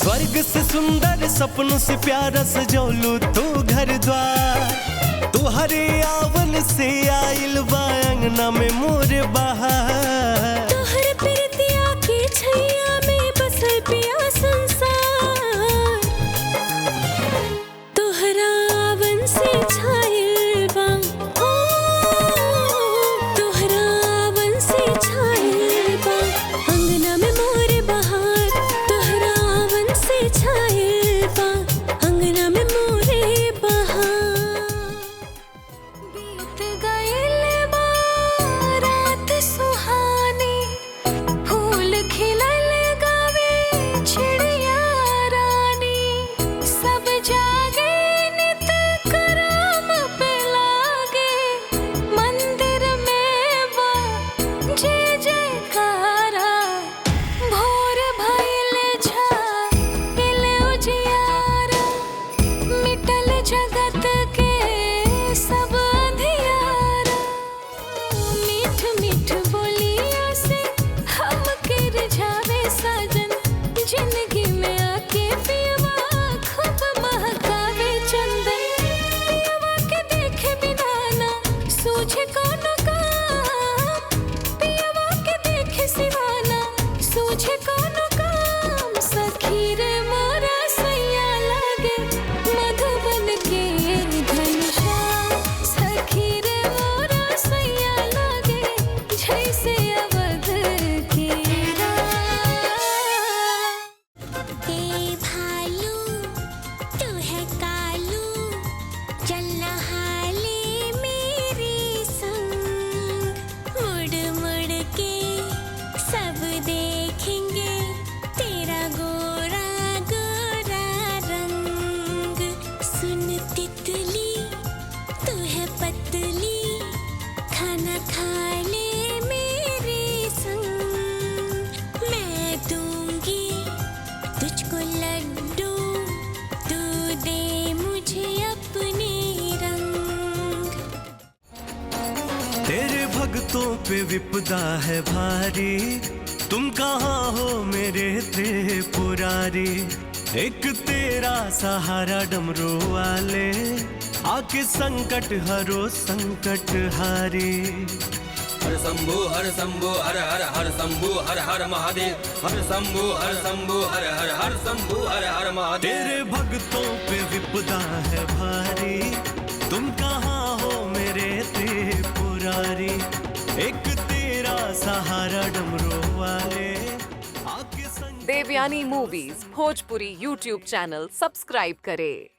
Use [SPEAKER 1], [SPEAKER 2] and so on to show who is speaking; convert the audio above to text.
[SPEAKER 1] स्वर्ग से सुंदर सपनों से प्यारा सजौलू तू घर द्वार। तुहरे आवन से आइल बा अंगना में मोर बहार।
[SPEAKER 2] तोहर प्रीतिया की छैया में बसल पिया संसार। तोहरा आवन से छाइल बा, तोहरा आवन से छाइल बा अंगना में मोर बहार। तोहरा आवन से छाइल बा अंगना में मोर बहार। बीत गइल बा रात सुहानी, फूल खिलल गावे चिड़िया रानी। सब जागे नित करम पे लागे, मंदिर में बा जय जयकारा। भोर भइल झाइल उजियारा, मिटल जगत के सब अंधियारा। मीठ मीठ बोलिया से हमके रिझावे साजन, जिंदगी में आके पियवा खूब महकावे चंदन। पियवा के देखे बिना ना सूझे कोनो काम, पियवा के देखे सिवा ना सूझे कोनो काम। सखी रे मोरा सैया लागे मधुबन के घनश्याम। सखी रे मोरा सैया लागे जैसे अवध के राम। ए भालू तू है कालू, चलना हाले मेरे संग। मुड़ मुड़ के सब देखेंगे तेरा गोरा गोरा रंग। सुन तितली तू है पतली, खाना खा ले मेरे संग। मैं दूंगी तुझको लड्डू, तू दे मुझे अपने रंग।
[SPEAKER 1] तेरे भक्तों पे विपदा है भारी, तुम कहाँ हो मेरे त्रिपुरारी। एक तेरा सहारा डमरू वाले, आके संकट हरो संकट हारी।
[SPEAKER 3] हर शंभु हर हर हर शंभु हर हर महादेव। हर शंभु हर हर शंभु हर महादेव।
[SPEAKER 1] तेरे भक्तों पे विपदा है भारी, तुम कहाँ हो मेरे त्रिपुरारी। एक तेरा सहारा डमरू वाले, आके संकट।
[SPEAKER 4] Devyani movies Bhojpuri YouTube channel subscribe करें।